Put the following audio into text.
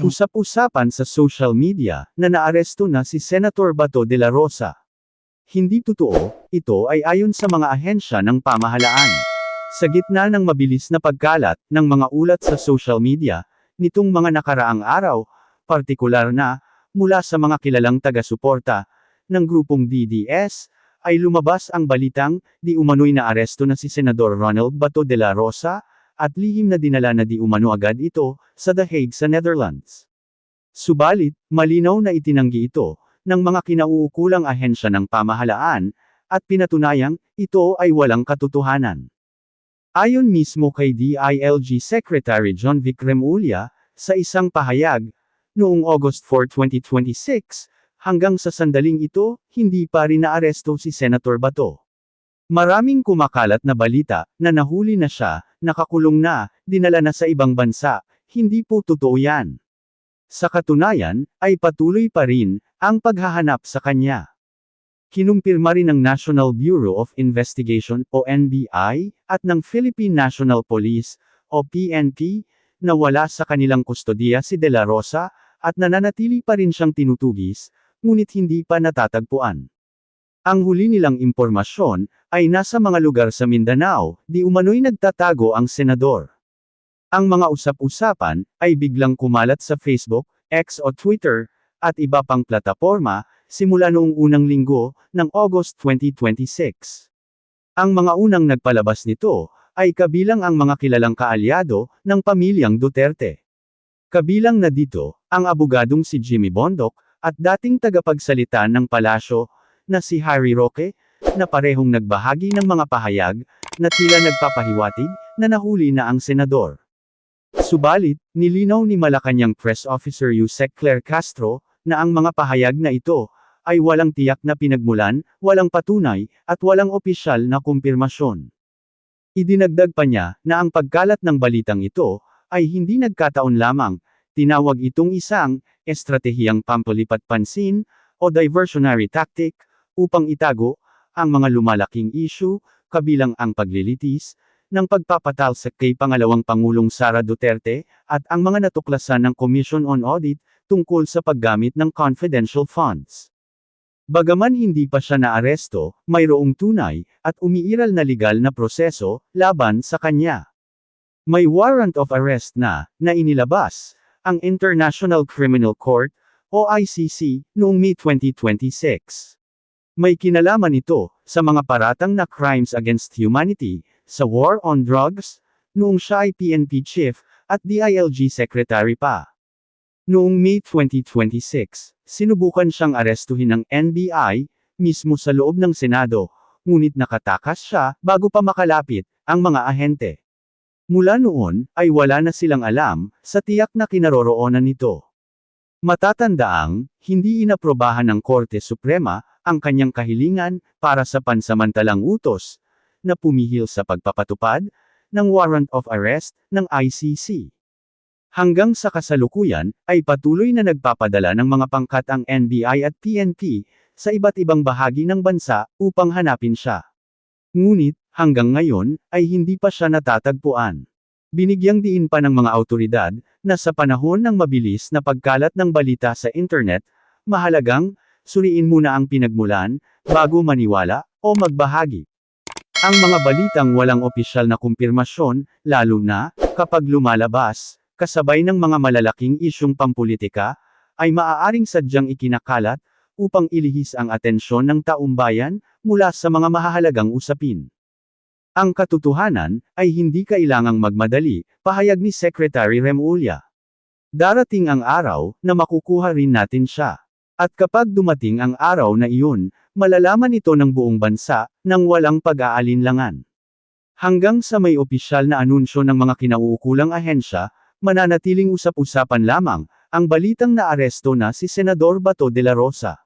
Usap-usapan sa social media na naaresto na si Senator Bato de la Rosa. Hindi totoo, ito ay ayon sa mga ahensya ng pamahalaan. Sa gitna ng mabilis na pagkalat ng mga ulat sa social media, nitong mga nakaraang araw, partikular na, mula sa mga kilalang taga-suporta ng grupong DDS, ay lumabas ang balitang di umano'y naaresto na si Senador Ronald Bato de la Rosa, at lihim na dinala na di umano agad ito sa The Hague sa Netherlands. Subalit, malinaw na itinanggi ito ng mga kinauukulang ahensya ng pamahalaan, at pinatunayang ito ay walang katotohanan. Ayon mismo kay DILG Secretary John Vic Remulla, sa isang pahayag, noong August 4, 2026, hanggang sa sandaling ito, hindi pa rin naaresto si Senator Bato. Maraming kumakalat na balita na nahuli na siya, nakakulong na, dinala na sa ibang bansa, hindi po totoo yan. Sa katunayan, ay patuloy pa rin ang paghahanap sa kanya. Kinumpirma rin ng National Bureau of Investigation o NBI, at ng Philippine National Police o PNP, na wala sa kanilang kustodiya si De La Rosa, at nananatili pa rin siyang tinutugis, ngunit hindi pa natatagpuan. Ang huli nilang impormasyon ay nasa mga lugar sa Mindanao, di umano'y nagtatago ang senador. Ang mga usap-usapan ay biglang kumalat sa Facebook, X o Twitter, at iba pang plataporma, simula noong unang linggo ng August 2026. Ang mga unang nagpalabas nito ay kabilang ang mga kilalang kaalyado ng pamilyang Duterte. Kabilang na dito ang abogadong si Jimmy Bondoc at dating tagapagsalita ng palasyo na si Harry Roque, na parehong nagbahagi ng mga pahayag na tila nagpapahiwatig na nahuli na ang senador. Subalit, nilinaw ni Malacanang Press Officer Yusek Claire Castro na ang mga pahayag na ito ay walang tiyak na pinagmulan, walang patunay, at walang opisyal na kumpirmasyon. Idinagdag pa niya na ang pagkalat ng balitang ito ay hindi nagkataon lamang, tinawag itong isang estratehiyang pampalipat pansin o diversionary tactic upang itago ang mga lumalaking issue, kabilang ang paglilitis ng pagpapatalsik kay pangalawang Pangulong Sara Duterte, at ang mga natuklasan ng Commission on Audit tungkol sa paggamit ng confidential funds. Bagaman hindi pa siya naaresto, mayroong tunay at umiiral na legal na proseso laban sa kanya. May warrant of arrest na inilabas ang International Criminal Court o ICC noong May 2026. May kinalaman ito sa mga paratang na crimes against humanity, sa war on drugs, noong siya ay PNP chief, at DILG secretary pa. Noong May 2026, sinubukan siyang arestuhin ng NBI, mismo sa loob ng Senado, ngunit nakatakas siya bago pa makalapit ang mga ahente. Mula noon, ay wala na silang alam sa tiyak na kinaroroonan nito. Matatandaang, hindi inaprobahan ng Korte Suprema ang kanyang kahilingan para sa pansamantalang utos na pumihil sa pagpapatupad ng warrant of arrest ng ICC. Hanggang sa kasalukuyan, ay patuloy na nagpapadala ng mga pangkat ang NBI at PNP sa iba't ibang bahagi ng bansa upang hanapin siya. Ngunit, hanggang ngayon, ay hindi pa siya natatagpuan. Binigyang diin pa ng mga awtoridad na sa panahon ng mabilis na pagkalat ng balita sa internet, mahalagang suriin muna ang pinagmulan bago maniwala o magbahagi. Ang mga balitang walang opisyal na kumpirmasyon, lalo na kapag lumalabas kasabay ng mga malalaking isyung pampulitika, ay maaaring sadyang ikinakalat upang ilihis ang atensyon ng taumbayan mula sa mga mahahalagang usapin. Ang katotohanan ay hindi kailangang magmadali, pahayag ni Secretary Remulla. Darating ang araw na makukuha rin natin siya. At kapag dumating ang araw na iyon, malalaman ito ng buong bansa nang walang pag-aalinlangan. Hanggang sa may opisyal na anunsyo ng mga kinauukulang ahensya, mananatiling usap-usapan lamang ang balitang naaresto na si Senador Bato de la Rosa.